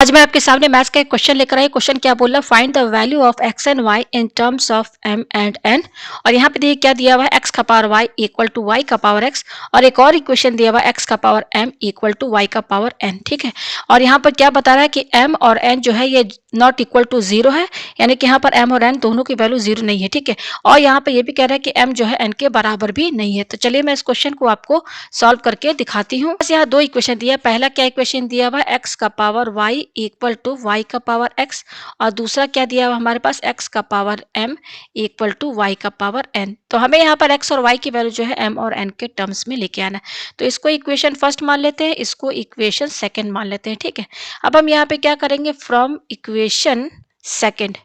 आज मैं आपके सामने मैथ्स का एक क्वेश्चन लेकर आई। क्वेश्चन क्या बोल रहा है, find the value of x and y in terms of m and n. और यहाँ पे देखिए क्या दिया हुआ है, एक्स का power y equal to y का पावर एक्स, और एक और इक्वेशन दिया हुआ है एक्स का power m equal to y का पावर एन। ठीक है, और यहाँ पर क्या बता रहा है कि एम और एन जो है ये नॉट इक्वल टू जीरो है, यानी कि यहाँ पर एम और एन दोनों की वैल्यू जीरो नहीं है। ठीक है, और यहाँ पर ये भी कह रहा है कि एम जो है एन के बराबर भी नहीं है। तो चलिए मैं इस क्वेश्चन को आपको सॉल्व करके दिखाती हूँ। बस यहाँ दो इक्वेशन दिया है। पहला क्या इक्वेशन दिया हुआ है, एक्स का power y equal to y का पावर एक्स, और दूसरा क्या दिया हुआ हमारे पास, एक्स का power m equal to y का पावर एन। तो हमें यहाँ पर एक्स और वाई की वैल्यू जो है एम और एन के टर्म्स में लेके आना है। तो इसको इक्वेशन फर्स्ट मान लेते हैं, इसको इक्वेशन सेकंड मान लेते हैं। ठीक है, अब हम यहाँ पे क्या करेंगे, from equation second,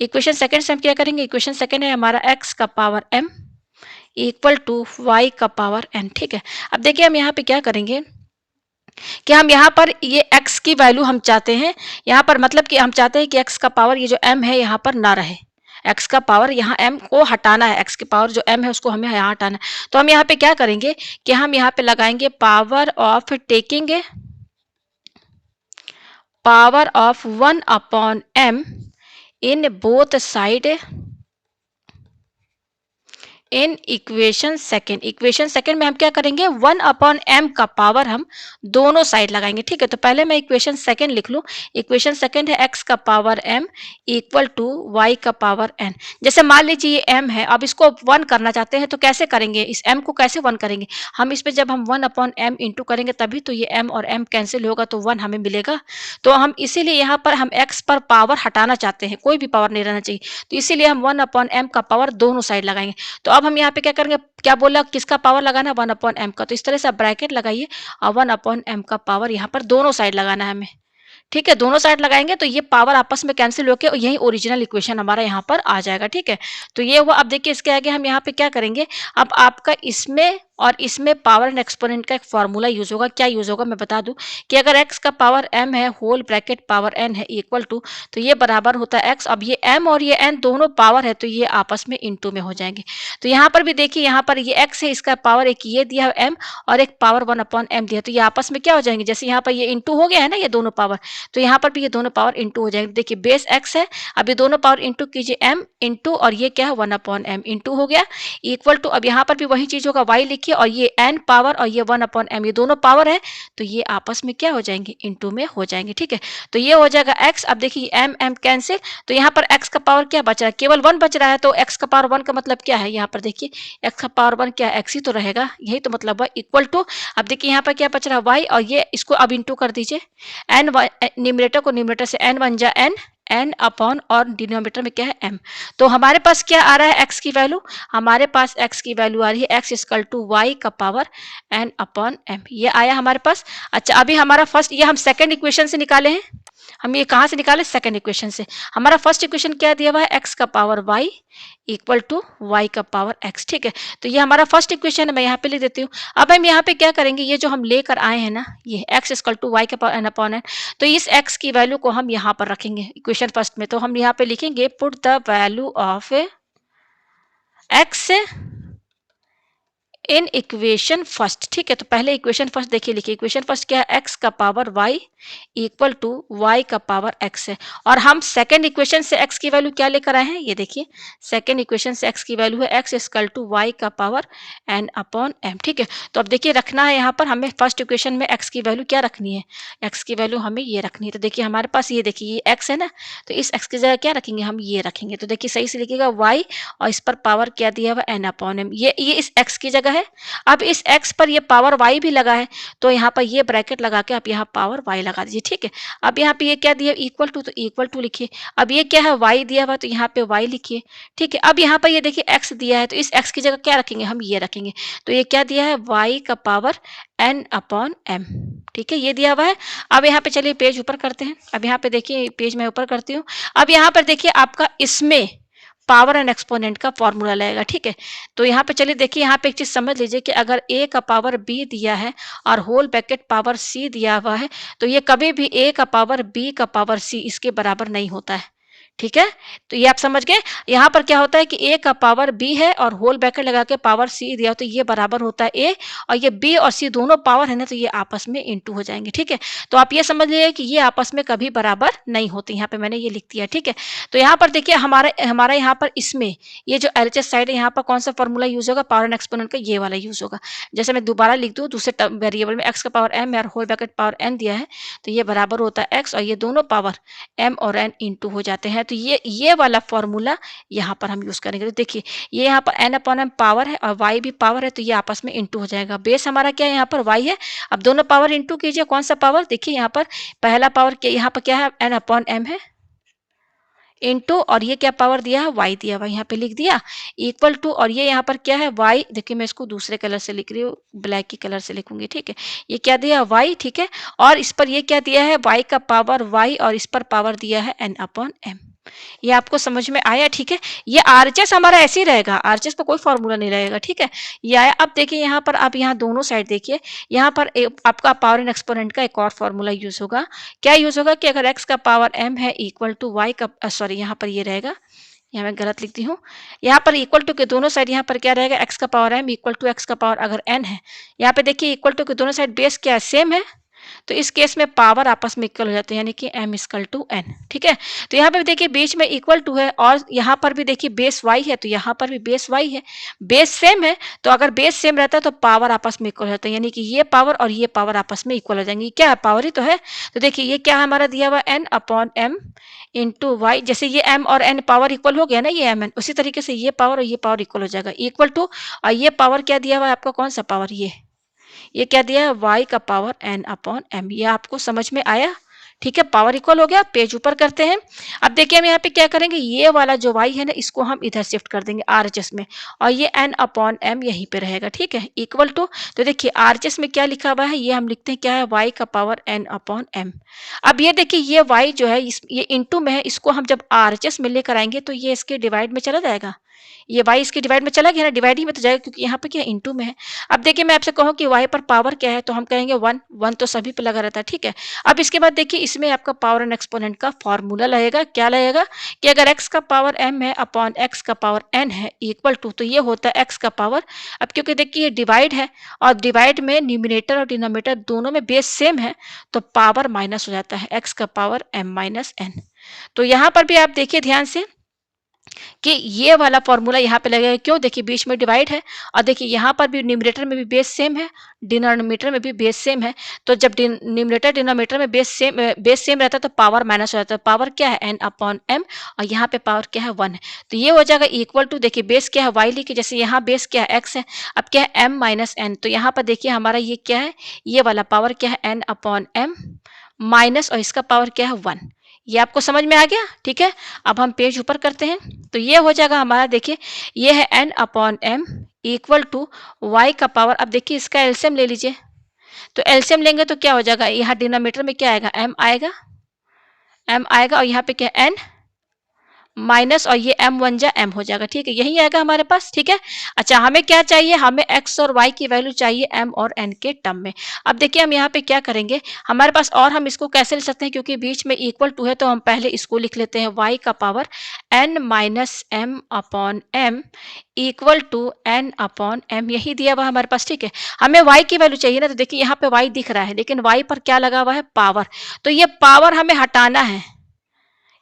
equation second से हम क्या करेंगे, इक्वेशन सेकंड है हमारा एक्स का power m equal to y का पावर एन। ठीक है, अब देखिए हम यहाँ पे क्या करेंगे कि हम यहाँ पर ये x की वैल्यू हम चाहते हैं, यहाँ पर मतलब कि हम चाहते हैं कि x का पावर ये जो m है यहाँ पर ना रहे, x का पावर यहाँ m को हटाना है, x के पावर जो m है उसको हमें यहाँ हटाना है। तो हम यहाँ पे क्या करेंगे कि हम यहाँ पे लगाएंगे power of taking power of 1/m in both side in equation second. Equation second में हम क्या करेंगे, 1/m का पावर हम दोनों साइड लगाएंगे। ठीक है, तो पहले मैं इक्वेशन सेकंड लिख लूं। इक्वेशन सेकंड है x का power m equal to y का पावर n। जैसे मान लीजिए ये m है, अब इसको 1 करना चाहते हैं तो कैसे करेंगे, इस m को कैसे 1 करेंगे हम, इस पे जब हम 1/m इंटू करेंगे तभी तो ये m और m कैंसिल होगा तो 1 हमें मिलेगा। तो हम इसीलिए यहाँ पर हम x पर पावर हटाना चाहते हैं, कोई भी पावर नहीं रहना चाहिए, तो इसीलिए हम 1/m का पावर दोनों साइड लगाएंगे। तो अब हम यहाँ पे क्या करेंगे, क्या बोला, किसका पावर लगाना है, 1/m का। तो इस तरह से आप ब्रैकेट लगाइए और 1/m का पावर यहाँ पर दोनों साइड लगाना है हमें। ठीक है, दोनों साइड लगाएंगे तो ये पावर आपस में कैंसिल होकर और यही ओरिजिनल इक्वेशन हमारा यहाँ पर आ जाएगा। ठीक है, तो ये हुआ। अब देखिए इसके आगे हम यहाँ पे क्या करेंगे, अब आपका इसमें और इसमें पावर एंड एक्सपोनेंट का एक फॉर्मूला यूज होगा। क्या यूज होगा मैं बता दूं कि अगर x का पावर m है होल ब्रैकेट पावर n है इक्वल टू, तो ये बराबर होता है x। अब ये m और ये n दोनों पावर है तो ये आपस में इनटू में हो जाएंगे। तो यहाँ पर भी देखिए, यहाँ पर ये x है, इसका पावर एक ये दिया है m और एक पावर 1/m दिया, तो ये आपस में क्या हो जाएंगे, जैसे यहाँ पर ये इंटू हो गया है ना ये दोनों पावर, तो यहाँ पर भी ये दोनों पावर इंटू हो जाएंगे। देखिए बेस x है, अब ये दोनों पावर इंटू कीजिए m इंटू, और ये क्या है 1/m इंटू हो गया इक्वल टू। अब यहाँ पर भी वही चीज होगा, y लिखिए और ये n पावर और ये 1/m, ये दोनों पावर है तो ये आपस में क्या हो जाएंगे, इंटू में हो जाएंगे। ठीक है, तो ये हो जाएगा x। अब देखिए m m कैंसिल, तो यहाँ पर x का पावर क्या बच रहा है, केवल 1 बच रहा है। तो x का पावर 1 का मतलब क्या है, यहाँ पर देखिए x का पावर 1 क्या है, x ही तो रहेगा, यही तो मतलब है इक्वल टू। अब देखिए यहाँ पर क्या बच रहा है y, और ये इसको अब इंटू कर दीजिए, n न्यूमरेटर को न्यूमरेटर से n 1 जा n, n अपॉन और डिनोमिनेटर में क्या है m। तो हमारे पास क्या आ रहा है x की वैल्यू, हमारे पास x की वैल्यू आ रही है x इक्वल टू y का पावर n अपॉन m, ये आया हमारे पास। अच्छा, अभी हमारा फर्स्ट, ये हम सेकंड इक्वेशन से निकाले हैं, हम ये कहाँ से निकाले, सेकंड इक्वेशन से। हमारा फर्स्ट इक्वेशन क्या दिया हुआ है, x का power y equal to y का पावर x। ठीक है, तो ये हमारा फर्स्ट इक्वेशन है, मैं यहाँ पे लिख देती हूँ। अब हम यहाँ पे क्या करेंगे, ये जो हम लेकर आए हैं ना, ये x इक्वल टू y का पावर n अपॉन n, तो इस x की वैल्यू को हम यहाँ पर रखेंगे इक्वेशन फर्स्ट में। तो हम यहाँ पे लिखेंगे put the value of x in equation first. ठीक है, तो पहले इक्वेशन फर्स्ट देखिए, लिखिए इक्वेशन फर्स्ट क्या है, x का power y equal to y का पावर x है। और हम सेकंड इक्वेशन से x की वैल्यू क्या लेकर आए हैं, ये देखिए सेकंड इक्वेशन से x की वैल्यू है x इक्वल टू y का पावर n अपॉन m। ठीक है, तो अब देखिए रखना है यहाँ पर हमें फर्स्ट इक्वेशन में x की वैल्यू क्या रखनी है, x की वैल्यू हमें ये रखनी है। तो देखिए हमारे पास ये देखिए ये x है ना, तो इस x की जगह क्या रखेंगे, हम ये रखेंगे। तो देखिए सही से लिखिएगा y, और इस पर पावर क्या दिया हुआ n अपॉन m, ये इस x की जगह है। अब इस x पर ये पावर y भी लगा है, तो यहाँ पर ये ब्रैकेट लगा के आप यहाँ पावर y लगा दीजिए। ठीक है, अब यहाँ पे ये क्या दिया, इक्वल टू, तो इक्वल टू लिखिए। अब ये क्या है, y दिया हुआ, तो यहाँ पे y लिखिए। ठीक है, अब यहाँ पर ये देखिए x दिया है, तो इस x की जगह क्या रखेंगे, हम ये रखेंगे। तो ये क्या दिया है, y का पावर n अपॉन m। ठीक है, ये दिया हुआ है। अब यहाँ पे चलिए पेज ऊपर करते हैं। अब यहाँ पे देखिए पेज मैं ऊपर करती हूँ। अब यहाँ पर देखिए आपका इसमें पावर एंड एक्सपोनेंट का फॉर्मूला लगेगा। ठीक है, तो यहाँ पे चलिए देखिए, यहाँ पे एक चीज समझ लीजिए कि अगर a का पावर b दिया है और होल ब्रैकेट पावर c दिया हुआ है, तो ये कभी भी a का पावर b का पावर c इसके बराबर नहीं होता है। ठीक है, तो ये आप समझ गए। यहाँ पर क्या होता है कि a का पावर b है और होल ब्रैकेट लगा के पावर c दिया, तो ये बराबर होता है a, और ये b और c दोनों पावर है ना, तो ये आपस में इंटू हो जाएंगे। ठीक है, तो आप ये समझ लीजिए कि ये आपस में कभी बराबर नहीं होते। यहाँ पे मैंने ये लिख दिया। ठीक है, तो यहाँ पर देखिए हमारा हमारा यहाँ पर इसमें ये जो एलएचएस साइड है, यहाँ पर कौन सा फॉर्मूला यूज होगा, पावर एंड एक्सपोनेंट का ये वाला यूज होगा। जैसे मैं दोबारा लिख दूँ, दूसरे वेरिएबल में x का पावर m और होल ब्रैकेट पावर n दिया है, तो ये बराबर होता है x, और ये दोनों पावर m और n इंटू हो जाते हैं। तो ये वाला फॉर्मूला यहाँ पर हम यूज करेंगे। तो देखिए ये यहाँ पर n अपॉन m पावर है और y भी पावर है, तो ये आपस में इंटू हो जाएगा। बेस हमारा क्या है, यहाँ पर y है। अब दोनों पावर इंटू कीजिए, कौन सा पावर, देखिए यहाँ पर पहला पावर क्या, यहाँ पर क्या है, n अपॉन m है इंटू, और ये क्या पावर दिया है, y दिया हुआ, यहाँ पे लिख दिया इक्वल टू, और ये यहाँ पर क्या है, y। देखिए मैं इसको दूसरे कलर से लिख रही हूँ, ब्लैक की कलर से लिखूंगी। ठीक है, ये क्या दिया y। ठीक है, और इस पर ये क्या दिया है, y का पावर y, और इस पर पावर दिया है n अपॉन m। ये आपको समझ में आया। ठीक है, ये आरएचएस हमारा ऐसे ही रहेगा, आरएचएस का कोई फॉर्मूला नहीं रहेगा। ठीक है, ये आया। अब देखिए यहाँ पर आप यहाँ दोनों साइड देखिए, यहाँ पर आपका पावर एंड एक्सपोनेंट का एक और फॉर्मूला यूज होगा। क्या यूज होगा कि अगर x का पावर m है इक्वल टू y का, सॉरी यहाँ पर ये रहेगा, यहाँ मैं गलत लिखती हूँ, यहाँ पर इक्वल टू के दोनों साइड, यहाँ पर क्या रहेगा, x का power m equal to x का पावर अगर n है, यहाँ पे देखिए इक्वल टू के दोनों साइड बेस क्या है, सेम है, तो इस केस में पावर आपस में इक्वल हो जाते हैं, यानी कि m इक्वल टू n। ठीक है, तो यहाँ पे देखिए बीच में इक्वल टू है, और यहाँ पर भी देखिए बेस y है, तो यहाँ पर भी बेस y है, बेस सेम है, तो अगर बेस सेम रहता है तो पावर आपस में इक्वल होता है, यानी कि ये पावर और ये पावर आपस में इक्वल हो जाएंगी। क्या है, पावर ही तो है। तो देखिए ये क्या हमारा दिया हुआ n upon m into Y, जैसे ये m और n पावर इक्वल हो गया ना, ये m n, उसी तरीके से ये पावर और ये पावर इक्वल हो जाएगा, इक्वल टू, और ये पावर क्या दिया हुआ है आपका, कौन सा पावर, ये क्या दिया है, y का पावर n अपॉन m। ये आपको समझ में आया। ठीक है, पावर इक्वल हो गया, पेज ऊपर करते हैं। अब देखिए हम यहाँ पे क्या करेंगे, ये वाला जो y है ना, इसको हम इधर शिफ्ट कर देंगे आरएचएस में, और ये n अपॉन m यहीं पे रहेगा। ठीक है, इक्वल टू, तो देखिए आरएचएस में क्या लिखा हुआ है, ये हम लिखते हैं क्या है, y का पावर n अपॉन m। अब ये देखिए ये y जो है, ये इंटू में है, इसको हम जब आरएचएस में लेकर आएंगे तो ये इसके डिवाइड में चला जाएगा, ये y इसके डिवाइड में चला गया ना, डिवाइड ही में तो जाएगा, क्योंकि यहाँ पे क्या इंटू में है। अब देखिए मैं आपसे कहूँ कि y पर पावर क्या है, तो हम कहेंगे 1, 1 तो सभी पे लगा रहता है। ठीक है, अब इसके बाद देखिए इसमें आपका पावर एंड एक्सपोनेंट का फॉर्मूला लगेगा। क्या लगेगा कि अगर x का पावर m है अपॉन x का पावर n है इक्वल टू, तो ये होता है x का पावर। अब क्योंकि देखिए ये डिवाइड है, और डिवाइड में न्यूमिनेटर और डिनोमिनेटर दोनों में बेस सेम है, तो पावर माइनस हो जाता है, x का पावर m माइनस n। तो यहाँ पर भी आप देखिए ध्यान से कि ये वाला फॉर्मूला यहाँ पे लगेगा, क्यों, देखिए बीच में डिवाइड है, और देखिए यहाँ पर भी न्यूमरेटर में भी बेस सेम है, डिनोमिनेटर में भी बेस सेम है, तो जब न्यूमरेटर डिनोमिनेटर में बेस सेम रहता है तो पावर माइनस हो जाता है। पावर क्या है, n अपॉन m, और यहाँ पे पावर क्या है, 1 है, तो ये हो जाएगा इक्वल टू, देखिए बेस क्या है, y लिखिए, जैसे यहाँ बेस क्या है, x है, अब क्या है, m माइनस n, तो यहाँ पर देखिए हमारा ये क्या है, ये वाला पावर क्या है, n अपॉन m माइनस, और इसका पावर क्या है, 1। ये आपको समझ में आ गया। ठीक है, अब हम पेज ऊपर करते हैं, तो ये हो जाएगा हमारा, देखिए ये है n upon m equal to y का पावर। अब देखिए इसका एलसीएम ले लीजिए, तो एलसीएम लेंगे तो क्या हो जाएगा, यहाँ डिनोमिनेटर में क्या आएगा, m आएगा, और यहाँ पे क्या n माइनस, और ये m वन जा m हो जाएगा। ठीक है, यही आएगा हमारे पास। ठीक है, अच्छा हमें क्या चाहिए, हमें x और y की वैल्यू चाहिए m और n के टर्म में। अब देखिए हम यहाँ पे क्या करेंगे, हमारे पास, और हम इसको कैसे लिख सकते हैं, क्योंकि बीच में इक्वल टू है, तो हम पहले इसको लिख लेते हैं, y का power n minus m upon m equal to n upon m, यही दिया हुआ हमारे पास। ठीक है, हमें y की वैल्यू चाहिए ना, तो देखिए यहाँ पे y दिख रहा है, लेकिन y पर क्या लगा हुआ है, पावर, तो ये पावर हमें हटाना है।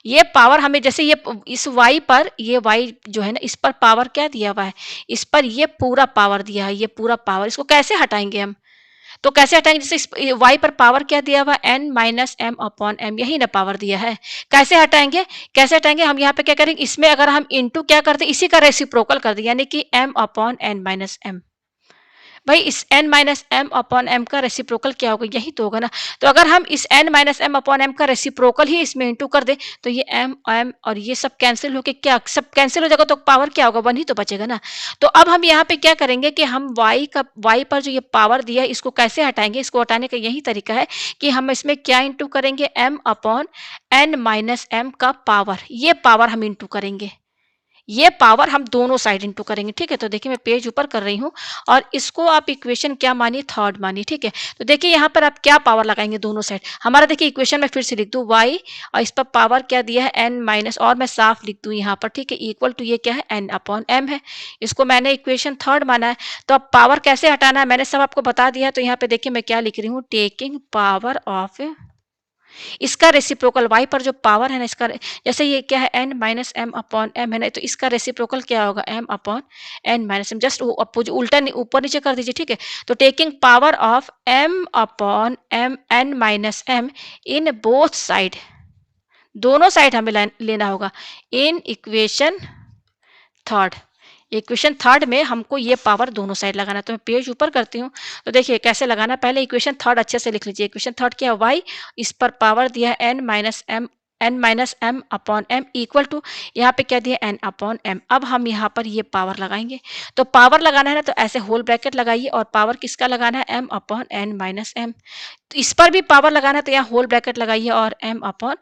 ये पावर हमें, जैसे ये इस y पर, ये y जो है ना, इस पर पावर क्या दिया हुआ है, इस पर ये पूरा पावर दिया है, ये पूरा पावर, इसको कैसे हटाएंगे हम, तो कैसे हटाएंगे, जैसे इस y पर पावर क्या दिया हुआ है, n minus m upon m, यही ना पावर दिया है, कैसे हटाएंगे, कैसे हटाएंगे, हम यहाँ पे क्या करेंगे, इसमें अगर हम इंटू क्या करते हैं, इसी का रेसिप्रोकल कर दें, यानी कि m upon n minus m। भाई इस n minus M upon M का रेसिप्रोकल क्या होगा, यही तो होगा ना। तो अगर हम इस n minus M upon M का रेसिप्रोकल ही इसमें इंटू कर दे, तो ये m और ये सब कैंसिल होके क्या, सब कैंसिल हो जाएगा, तो पावर क्या होगा, 1 ही तो बचेगा ना। तो अब हम यहाँ पे क्या करेंगे कि हम y पर जो ये पावर दिया है, इसको कैसे हटाएंगे, इसको हटाने का यही तरीका है कि हम इसमें क्या इंटू करेंगे, m upon n minus M का पावर, ये पावर हम इंटू करेंगे, ये पावर हम दोनों साइड इंटू करेंगे, ठीक है। तो देखिए मैं पेज ऊपर कर रही हूँ और इसको आप इक्वेशन क्या मानिए, थर्ड मानिए, ठीक है। तो देखिए यहाँ पर आप क्या पावर लगाएंगे दोनों साइड, हमारा देखिए इक्वेशन में फिर से लिख दूँ y और इस पर पावर क्या दिया है n माइनस, और मैं साफ लिख दूँ यहाँ पर, ठीक है, इक्वल टू ये क्या है n अपॉन m है। इसको मैंने इक्वेशन थर्ड माना है। तो अब पावर कैसे हटाना है मैंने सब आपको बता दिया है। तो यहाँ पे देखिए मैं क्या लिख रही हूँ, टेकिंग पावर ऑफ, इसका रेसिप्रोकल y पर जो पावर है ना इसका, जैसे ये क्या है n minus M upon M है ना, तो इसका रेसिप्रोकल क्या होगा m upon n minus M, just उल्टा ऊपर नीचे कर दीजिए, ठीक है। तो taking power of m upon M n minus M in both side, दोनों साइड हमें लेना होगा in equation third. Equation third में हमको ये पावर दोनों साइड लगाना है। तो मैं पेज ऊपर करती हूँ। तो देखिए कैसे लगाना, पहले इक्वेशन थर्ड अच्छे से लिख लीजिए। इक्वेशन थर्ड क्या है, y, इस पर पावर दिया है n minus M upon M equal to, यहाँ पे क्या दिया n अपॉन एम। अब हम यहाँ पर ये पावर लगाएंगे। तो पावर लगाना है ना, तो ऐसे होल ब्रैकेट लगाइए और पावर किसका लगाना है, m upon n minus M. तो इस पर भी पावर लगाना है, तो यहाँ होल ब्रैकेट लगाइए और m upon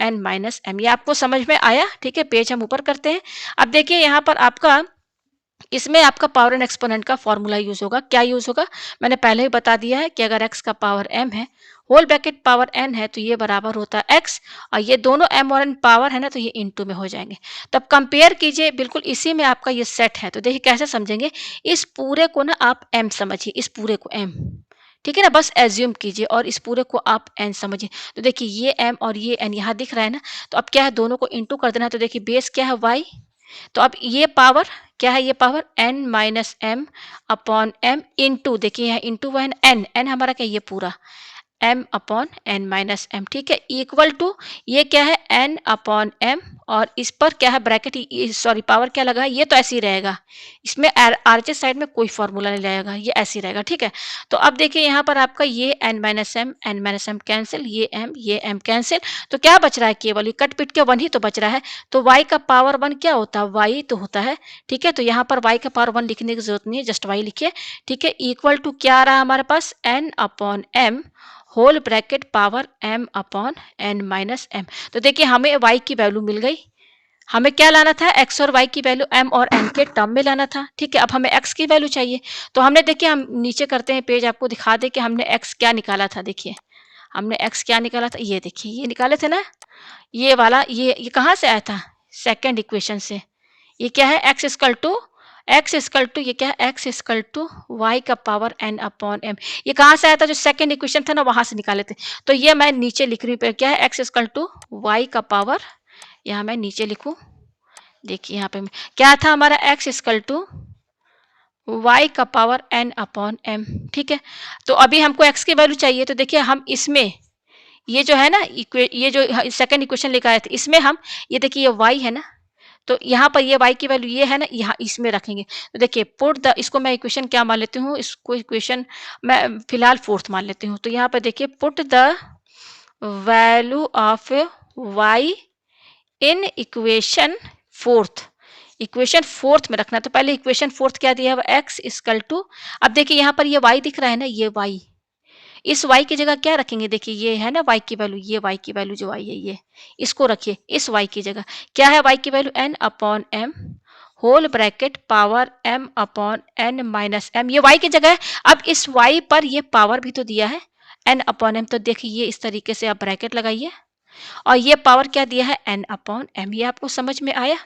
n minus M. ये आपको समझ में आया, ठीक है। पेज हम ऊपर करते हैं। अब देखिए यहाँ पर आपका, इसमें आपका पावर एंड एक्सपोनेंट का फॉर्मूला यूज होगा। क्या यूज होगा, मैंने पहले ही बता दिया है कि अगर x का पावर m है, होल ब्रैकेट पावर n है, तो ये बराबर होता है x, और ये दोनों m और n पावर है ना, तो ये इनटू में हो जाएंगे। तब कंपेयर कीजिए, बिल्कुल इसी में आपका ये सेट है। तो देखिए कैसे समझेंगे, इस पूरे को ना आप m समझिए, इस पूरे को m, ठीक है ना, बस एज्यूम कीजिए और इस पूरे को आप n समझिए। तो देखिए ये m और ये n यहाँ दिख रहा है ना, तो अब क्या है, दोनों को इंटू कर देना है। तो देखिए बेस क्या है y, तो अब ये पावर क्या है, ये power n minus M upon M into, देखिए यहाँ इंटू है n, n हमारा क्या, ये पूरा m upon n minus M, ठीक है, इक्वल टू ये क्या है n अपॉन m, और इस पर क्या है ब्रैकेट, सॉरी पावर क्या लगा है, ये तो ऐसे ही रहेगा, इसमें आरचे साइड में कोई फॉर्मूला नहीं लगेगा, ये ऐसे ही रहेगा, ठीक है। तो अब देखिए यहाँ पर आपका ये n माइनस एम कैंसिल, ये m कैंसिल, तो क्या बच रहा है, केवल ये कट पिट के 1 ही तो बच रहा है। तो y का पावर 1 क्या होता है, y तो होता है, ठीक है। तो यहाँ पर y का पावर 1 लिखने की जरूरत नहीं है, जस्ट y लिखिए, ठीक है, इक्वल टू क्या आ रहा है हमारे पास, n upon m whole bracket power m upon n minus M. तो देखिए हमें y की वैल्यू मिल गई। हमें क्या लाना था, x और y की वैल्यू m और n के टर्म में लाना था, ठीक है। अब हमें x की वैल्यू चाहिए। तो हमने देखिए, हम नीचे करते हैं पेज, आपको दिखा दे कि हमने x क्या निकाला था। देखिए हमने x क्या निकाला था, ये देखिए ये निकाले थे ना, ये वाला, ये कहाँ से आया था, सेकेंड इक्वेशन से। ये क्या है, एक्स इक्वल टू ये क्या है, एक्स इक्वल टू वाई का पावर n अपॉन m। ये कहाँ से आया था, जो सेकंड इक्वेशन था ना, वहां से निकाले थे। तो ये मैं नीचे लिख रही हूँ, क्या है, एक्स इक्वल टू वाई का पावर, यहाँ मैं नीचे लिखूं, देखिए यहाँ पे क्या था हमारा, एक्स इक्वल टू वाई का पावर n अपॉन m, ठीक है। तो अभी हमको x की वैल्यू चाहिए। तो देखिए हम इसमें, ये जो है ना, ये जो सेकंड इक्वेशन लेकर आए थे, इसमें हम, ये देखिए ये y है ना, तो यहाँ पर ये y की वैल्यू ये है ना, यहाँ इसमें रखेंगे। तो देखिए पुट द, इसको मैं इक्वेशन क्या मान लेती हूँ, इसको इक्वेशन मैं फिलहाल फोर्थ मान लेती हूँ। तो यहाँ पर देखिए put the value of y in equation fourth, equation fourth में रखना। तो पहले इक्वेशन फोर्थ क्या दिया है, एक्स इक्वल टू, अब देखिए यहाँ पर ये y दिख रहा है ना, ये y, इस y की जगह क्या रखेंगे, देखिए ये है ना y की वैल्यू, ये y की वैल्यू जो y है, ये इसको रखिए इस y की जगह। क्या है y की value, n upon m whole bracket power m upon n minus m, ये y की जगह है। अब इस y पर ये पावर भी तो दिया है n अपॉन m। तो देखिए ये इस तरीके से आप ब्रैकेट लगाइए, और ये पावर क्या दिया है, n अपॉन m। ये आपको समझ में आया,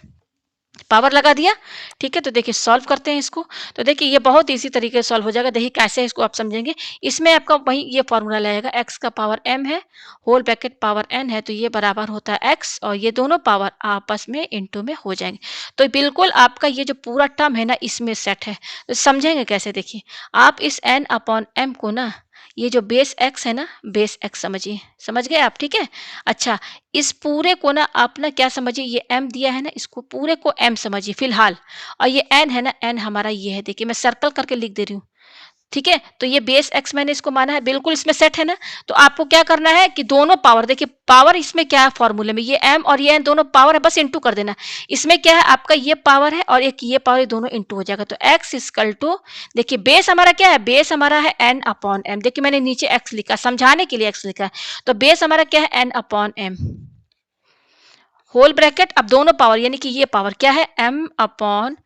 पावर लगा दिया, ठीक है। तो देखिए सॉल्व करते हैं इसको। तो देखिए ये बहुत इजी तरीके से सॉल्व हो जाएगा। देखिए कैसे इसको आप समझेंगे, इसमें आपका वही ये फॉर्मूला लगेगा, x का पावर m है, होल ब्रैकेट पावर n है, तो ये बराबर होता है x, और ये दोनों पावर आपस में इनटू में हो जाएंगे। तो बिल्कुल आपका ये जो पूरा टर्म है ना, इसमें सेट है। तो समझेंगे कैसे, देखिए आप इस n अपॉन m को ना, ये जो बेस x है ना, बेस x समझिए, समझ गए आप, ठीक है। अच्छा, इस पूरे को ना आप ना क्या समझिए, ये m दिया है ना, इसको पूरे को m समझिए फिलहाल, और ये n है ना, n हमारा ये है, देखिए मैं सर्कल करके लिख दे रही हूँ, ठीक है। तो ये बेस x मैंने इसको माना है, बिल्कुल इसमें सेट है ना। तो आपको क्या करना है कि दोनों पावर, देखिए पावर इसमें क्या है फॉर्मूले में, ये m और ये n दोनों पावर है, बस इंटू कर देना। इसमें क्या है आपका, ये पावर है और एक ये पावर, ये दोनों इंटू हो जाएगा। तो x इक्वल टू, देखिए बेस हमारा क्या है, बेस हमारा है n अपॉन m। देखिए मैंने नीचे x लिखा, समझाने के लिए x लिखा है। तो बेस हमारा क्या है, n upon m whole bracket, अब दोनों पावर यानी कि ये पावर क्या है, m upon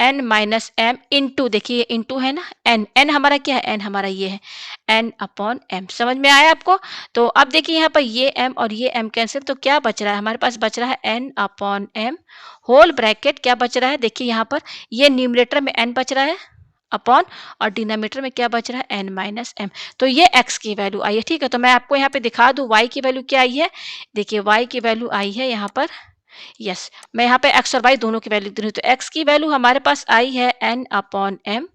n minus m into, देखिए इंटू है ना, n हमारा क्या है, n हमारा ये है, n अपॉन m। समझ में आया आपको? तो अब देखिए यहाँ पर ये m और ये m कैंसिल, तो क्या बच रहा है हमारे पास, बच रहा है n upon m whole bracket, क्या बच रहा है, देखिए यहाँ पर ये न्यूमरेटर में n बच रहा है अपॉन, और डिनोमिनेटर में क्या बच रहा है, n माइनस m। तो ये x की वैल्यू आई है, ठीक है। तो मैं आपको यहाँ पे दिखा दूं y की वैल्यू क्या आई है, देखिए y की वैल्यू आई है यहाँ पर, यस, मैं यहाँ पे x और y दोनों की वैल्यू दे रही हूँ। तो x की वैल्यू हमारे पास आई है n upon m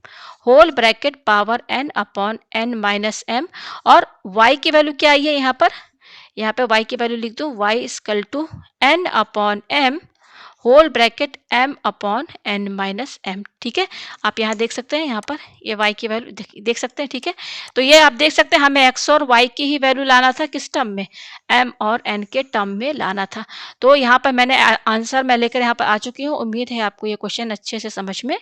whole bracket power n upon n minus m, और y की वैल्यू क्या आई है यहाँ पर, यहाँ पे y की वैल्यू लिख दूँ, y equal to n upon m whole bracket m upon n minus m, ठीक है। आप यहाँ देख सकते हैं, यहाँ पर ये y की वैल्यू देख सकते हैं, ठीक है। तो ये आप देख सकते हैं हमें x और y की ही वैल्यू लाना था, किस टर्म में, m और n के टर्म में लाना था। तो यहाँ पर मैंने आंसर मैं लेकर यहाँ पर आ चुकी हूँ। उम्मीद है आपको ये क्वेश्चन अच्छे से समझ में